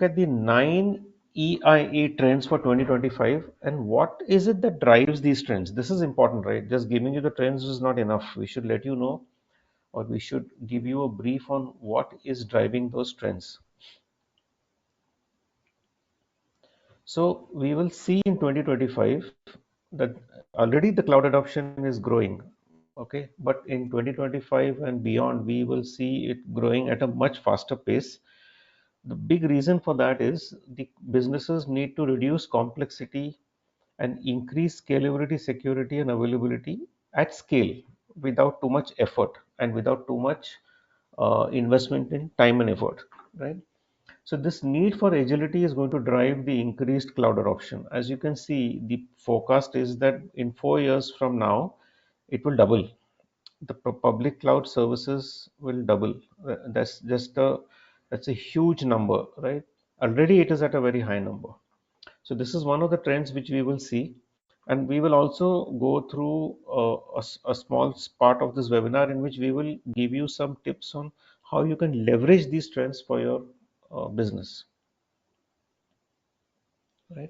look at the nine EIA trends for 2025 and what is it that drives these trends. This is important, right? Just giving you the trends is not enough. We should let you know, or we should give you a brief on what is driving those trends. So we will see in 2025 that already the cloud adoption is growing. Okay, but in 2025 and beyond, we will see it growing at a much faster pace. The big reason for that is the businesses need to reduce complexity and increase scalability, security, and availability at scale without too much effort and without too much investment in time and effort, right? So this need for agility is going to drive the increased cloud adoption. As you can see, the forecast is that in 4 years from now, it will double. The public cloud services will double. That's a huge number, right? Already it is at a very high number. So this is one of the trends which we will see, and we will also go through a small part of this webinar in which we will give you some tips on how you can leverage these trends for your business, right?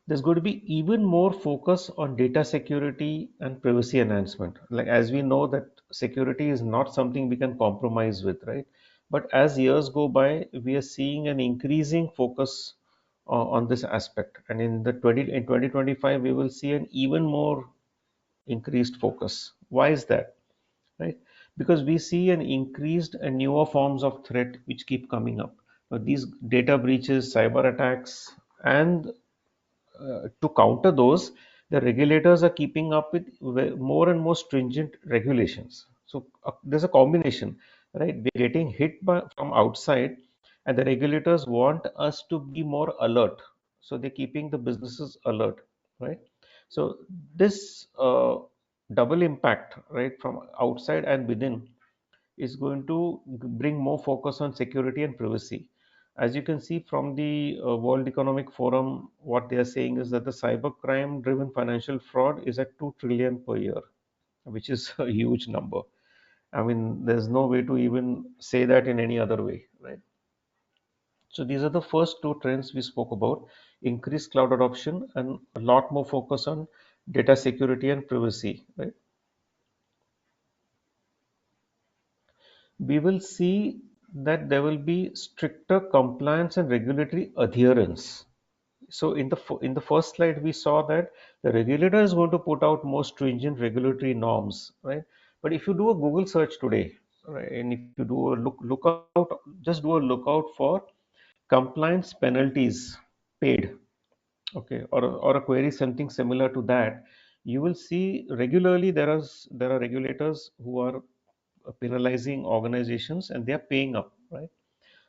There's going to be even more focus on data security and privacy enhancement. Like, as we know that security is not something we can compromise with, right? But as years go by, we are seeing an increasing focus on this aspect. And in 2025, we will see an even more increased focus. Why is that? Right? Because we see an increased and newer forms of threat which keep coming up. These data breaches, cyber attacks, and to counter those, the regulators are keeping up with more and more stringent regulations. So there's a combination, right? We're getting hit from outside, and the regulators want us to be more alert. So they're keeping the businesses alert, right? So this double impact, right, from outside and within, is going to bring more focus on security and privacy. As you can see from the World Economic Forum, what they are saying is that the cybercrime driven financial fraud is at 2 trillion per year, which is a huge number. I mean, there's no way to even say that in any other way, right? So these are the first two trends we spoke about: increased cloud adoption and a lot more focus on data security and privacy, right? We will see that there will be stricter compliance and regulatory adherence. So in the first slide, we saw that the regulator is going to put out more stringent regulatory norms, right? But if you do a Google search today, right, and if you do a lookout, just do a lookout for compliance penalties paid, okay, or a query something similar to that, you will see regularly there are regulators who are penalizing organizations and they are paying up, right?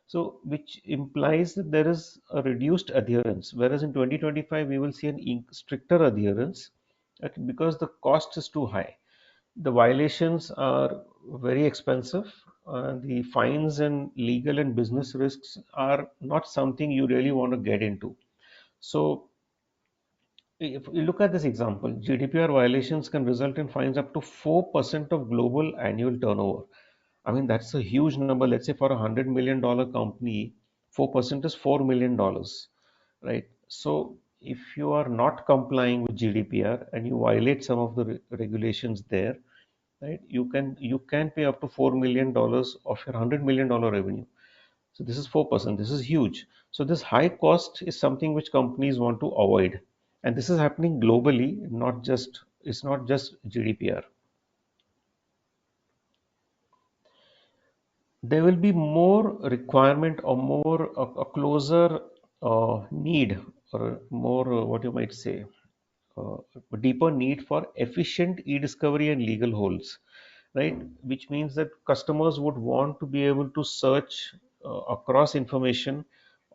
So which implies that there is a reduced adherence, whereas in 2025 we will see an stricter adherence, okay, because the cost is too high. The violations are very expensive, the fines and legal and business risks are not something you really want to get into. So if you look at this example, GDPR violations can result in fines up to 4% of global annual turnover. I mean, that's a huge number. Let's say for $100 million company, 4% is $4 million, right? So if you are not complying with GDPR and you violate some of the regulations there, right, you can pay up to $4 million of your $100 million revenue. So this is 4%. This is huge. So this high cost is something which companies want to avoid, and this is happening globally. It's not just GDPR. There will be more requirement or more a closer need, or more what you might say, uh, a deeper need for efficient e-discovery and legal holds, right? Which means that customers would want to be able to search across information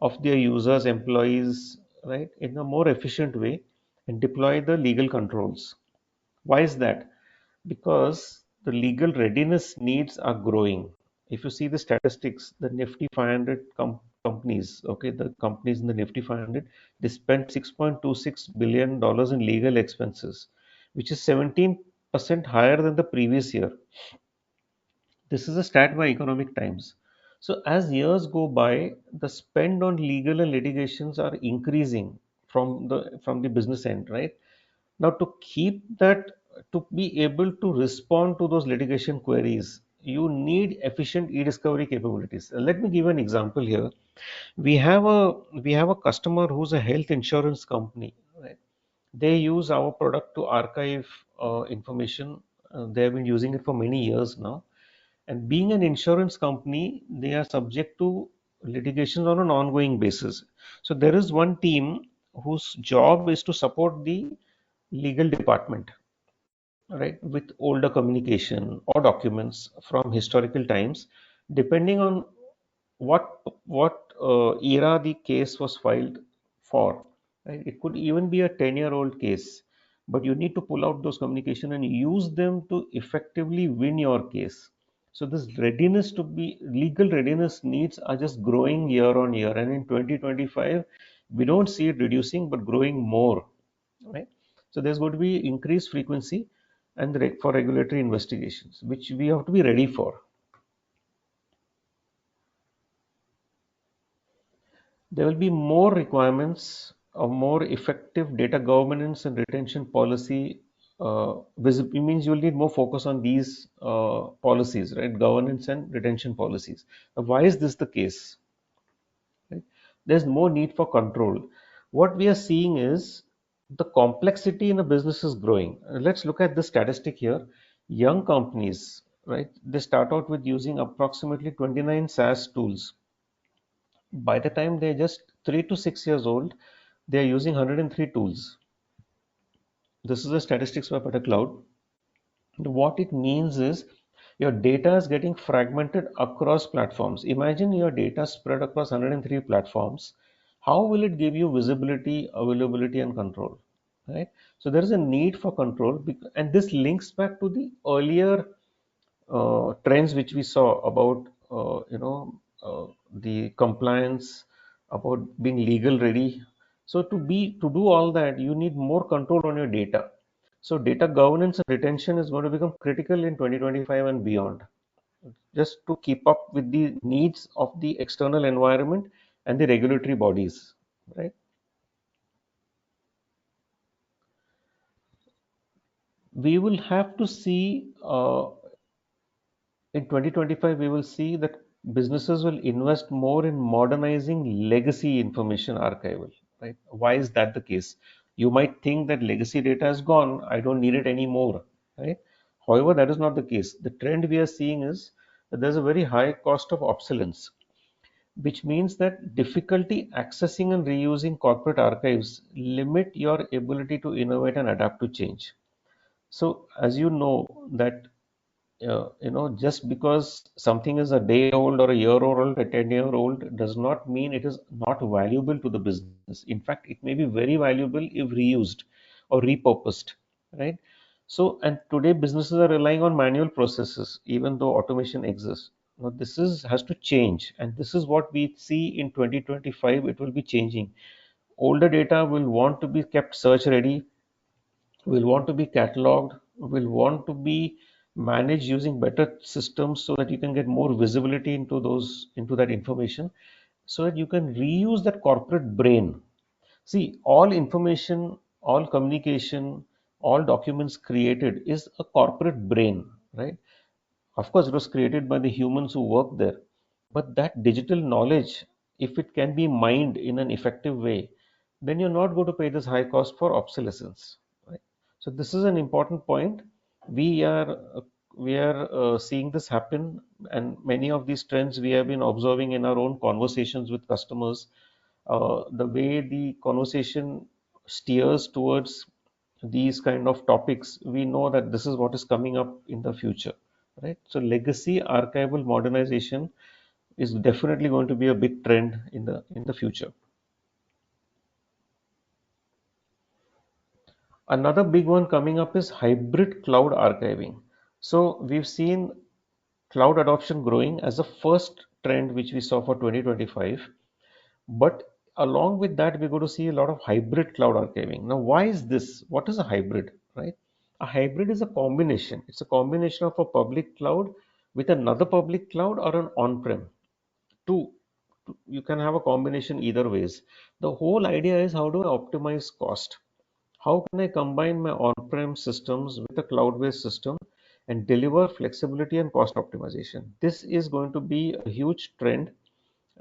of their users, employees, right, in a more efficient way and deploy the legal controls. Why is that? Because the legal readiness needs are growing. If you see the statistics, the Nifty 500 companies, okay, the companies in the Nifty 500, they spent $6.26 billion in legal expenses, which is 17% higher than the previous year. This is a stat by Economic Times. So as years go by, the spend on legal and litigations are increasing from the business end, right? Now, to keep that, to be able to respond to those litigation queries, you need efficient e-discovery capabilities. Let me give an example here. We have a customer who's a health insurance company, right? They use our product to archive information. They have been using it for many years now. And being an insurance company, they are subject to litigation on an ongoing basis. So there is one team whose job is to support the legal department, right, with older communication or documents from historical times, depending on what era the case was filed for. Right? It could even be a 10-year-old case, but you need to pull out those communication and use them to effectively win your case. So this readiness to be legal readiness needs are just growing year on year, and in 2025 we don't see it reducing but growing more, right? So there's going to be increased frequency and for regulatory investigations, which we have to be ready for. There will be more requirements of more effective data governance and retention policy. It means you'll need more focus on these policies, right? Governance and retention policies. Now, why is this the case? Right? There's more need for control. What we are seeing is the complexity in a business is growing. Let's look at the statistic here. Young companies, right? They start out with using approximately 29 SaaS tools. By the time they're just 3 to 6 years old, they're using 103 tools. This is the statistics by Better Cloud. What it means is your data is getting fragmented across platforms. Imagine your data spread across 103 platforms. How will it give you visibility, availability, and control? Right? So there is a need for control, and this links back to the earlier trends which we saw about the compliance, about being legal ready. So to do all that, you need more control on your data. So data governance and retention is going to become critical in 2025 and beyond, just to keep up with the needs of the external environment and the regulatory bodies, right? We will have to see in 2025, we will see that businesses will invest more in modernizing legacy information archival, right? Why is that the case? You might think that legacy data is gone, I don't need it anymore, right? However, that is not the case. The trend we are seeing is that there's a very high cost of obsolescence, which means that difficulty accessing and reusing corporate archives limit your ability to innovate and adapt to change. So, as you know, that just because something is a day old or a year old, a 10-year old, does not mean it is not valuable to the business. In fact, it may be very valuable if reused or repurposed, right? So, and today businesses are relying on manual processes, even though automation exists. Now, this is has to change, and this is what we see in 2025. It will be changing. Older data will want to be kept search ready, will want to be cataloged, will want to be managed using better systems so that you can get more visibility into that information, so that you can reuse that corporate brain. See, all information, all communication, all documents created is a corporate brain, right? Of course, it was created by the humans who work there. But that digital knowledge, if it can be mined in an effective way, then you're not going to pay this high cost for obsolescence. Right? So this is an important point. We are seeing this happen, and many of these trends we have been observing in our own conversations with customers. The way the conversation steers towards these kind of topics, we know that this is what is coming up in the future, right? So legacy archival modernization is definitely going to be a big trend in the future. Another big one coming up is hybrid cloud archiving. So we've seen cloud adoption growing as a first trend which we saw for 2025. But along with that, we're going to see a lot of hybrid cloud archiving. Now, why is this? What is a hybrid, right? A hybrid is a combination. It's a combination of a public cloud with another public cloud or an on-prem. you can have a combination either ways. The whole idea is, how do I optimize cost? How can I combine my on-prem systems with a cloud-based system and deliver flexibility and cost optimization? This is going to be a huge trend,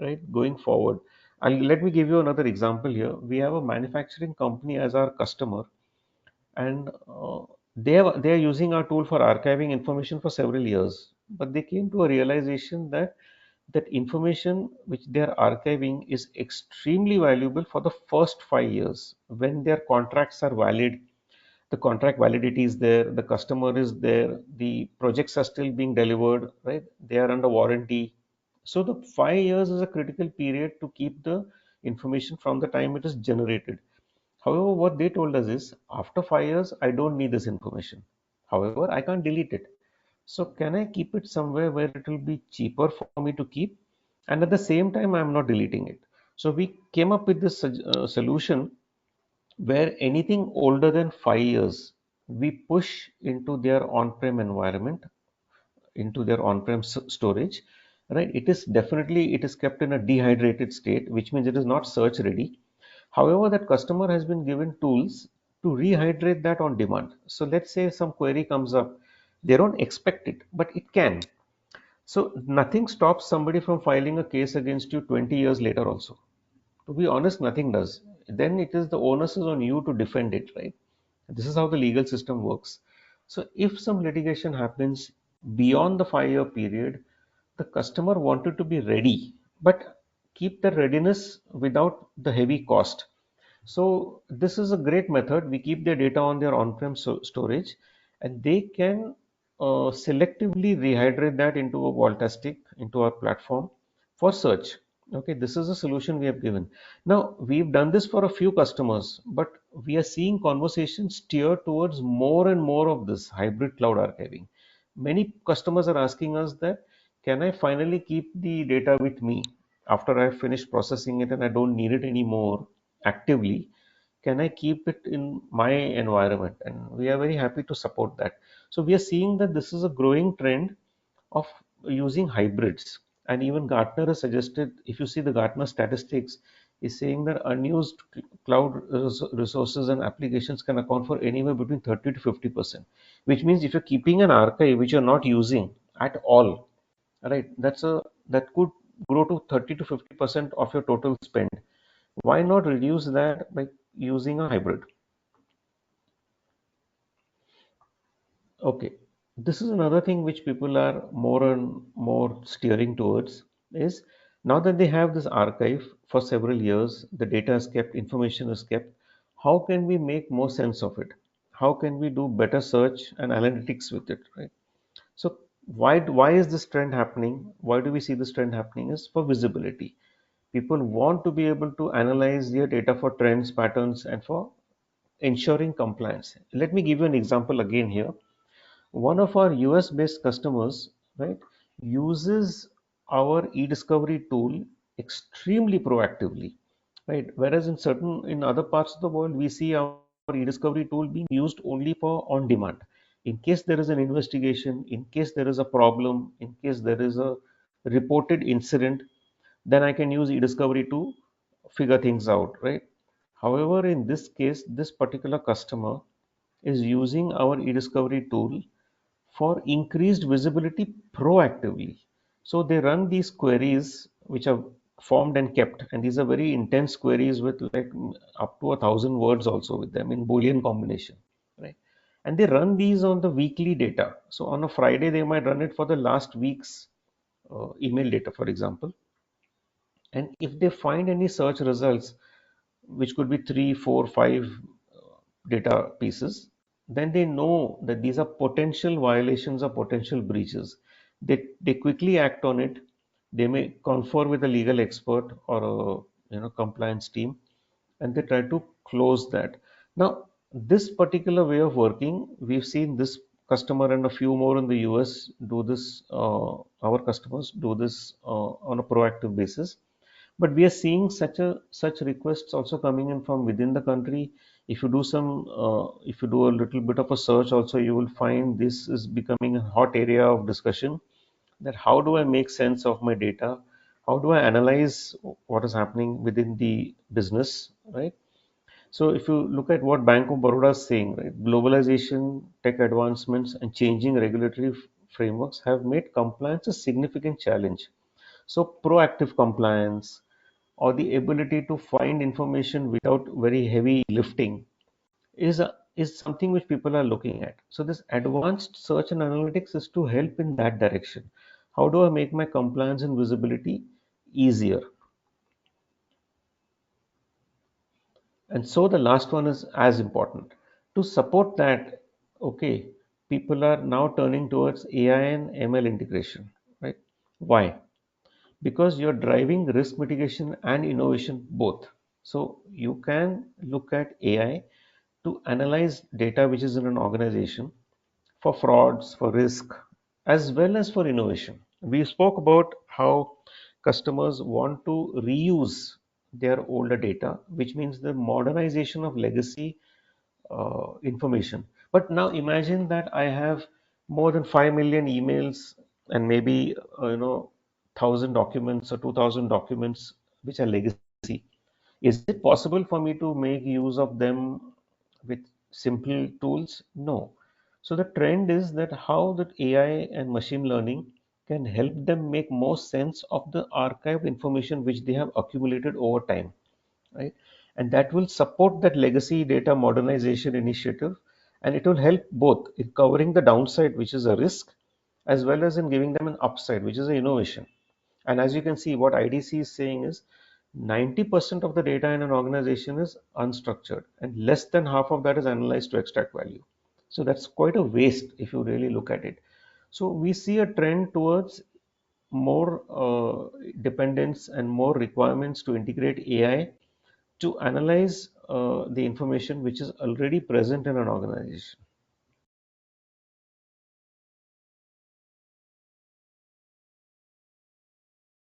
right, going forward. Let me give you another example here. We have a manufacturing company as our customer, and they are using our tool for archiving information for several years. But they came to a realization that information which they are archiving is extremely valuable for the first 5 years when their contracts are valid. The contract validity is there, the customer is there, the projects are still being delivered, right? They are under warranty. So the 5 years is a critical period to keep the information from the time it is generated. However, what they told us is, after 5 years I don't need this information. However, I can't delete it. So can I keep it somewhere where it will be cheaper for me to keep, and at the same time I'm not deleting it? So we came up with this solution where anything older than 5 years we push into their on-prem environment, into their on-prem storage, right? It is definitely, it is kept in a dehydrated state, which means it is not search ready. However, that customer has been given tools to rehydrate that on demand. So let's say some query comes up, they don't expect it, but it can. So nothing stops somebody from filing a case against you 20 years later also. To be honest, nothing does. Then it is, the onus is on you to defend it, right? This is how the legal system works. So if some litigation happens beyond the 5 year period, the customer wanted to be ready, but keep the readiness without the heavy cost. So this is a great method. We keep their data on their on-prem storage, and they can selectively rehydrate that into a Vaultastic, into our platform for search. Okay, this is a solution we have given. Now, we've done this for a few customers, but we are seeing conversations steer towards more and more of this hybrid cloud archiving. Many customers are asking us that, can I finally keep the data with me after I've finished processing it and I don't need it anymore actively? Can I keep it in my environment? And we are very happy to support that. So we are seeing that this is a growing trend of using hybrids. And even Gartner has suggested, if you see the Gartner statistics, is saying that unused cloud resources and applications can account for anywhere between 30 to 50%, which means if you're keeping an archive which you're not using at all, right, that could grow to 30 to 50% of your total spend. Why not reduce that by using a hybrid? Okay, this is another thing which people are more and more steering towards, is, now that they have this archive for several years, the data is kept, information is kept, how can we make more sense of it? How can we do better search and analytics with it, right? So why is this trend happening? Why do we see this trend happening? Is for visibility. People want to be able to analyze their data for trends, patterns, and for ensuring compliance. Let me give you an example again here. One of our US based customers, right, uses our e-discovery tool extremely proactively, right? Whereas in other parts of the world, we see our e-discovery tool being used only for on demand. In case there is an investigation, in case there is a problem, in case there is a reported incident, then I can use e-discovery to figure things out, right? However, in this case, this particular customer is using our e-discovery tool for increased visibility proactively. So they run these queries which are formed and kept, and these are very intense queries with like up to 1,000 words also with them in Boolean combination, right? And they run these on the weekly data. So on a Friday, they might run it for the last week's email data, for example. And if they find any search results, which could be three, four, five data pieces, then they know that these are potential violations or potential breaches. They quickly act on it. They may confer with a legal expert or a compliance team, and they try to close that. Now, this particular way of working, we've seen this customer and a few more in the US do this. Our customers do this on a proactive basis, but we are seeing such requests also coming in from within the country. If you do a little bit of a search also, you will find this is becoming a hot area of discussion, that how do I make sense of my data? how do I analyze what is happening within the business, right? So if you look at what Bank of Baroda is saying, right, globalization, tech advancements, and changing regulatory frameworks have made compliance a significant challenge. So proactive compliance or the ability to find information without very heavy lifting is something which people are looking at. So this advanced search and analytics is to help in that direction. How do I make my compliance and visibility easier? And so the last one is as important. To support that, okay, people are now turning towards AI and ML integration, right? Why? Because you're driving risk mitigation and innovation both. So you can look at AI to analyze data which is in an organization for frauds, for risk, as well as for innovation. We spoke about how customers want to reuse their older data, which means the modernization of legacy information. But now imagine that I have more than 5 million emails and maybe 1,000 documents or 2,000 documents which are legacy. Is it possible for me to make use of them with simple tools? No. So the trend is that how that AI and machine learning can help them make more sense of the archived information which they have accumulated over time, right? And that will support that legacy data modernization initiative, and it will help both in covering the downside, which is a risk, as well as in giving them an upside, which is an innovation. And as you can see, what IDC is saying is 90% of the data in an organization is unstructured, and less than half of that is analyzed to extract value. So that's quite a waste if you really look at it. So we see a trend towards more dependence and more requirements to integrate AI to analyze the information which is already present in an organization.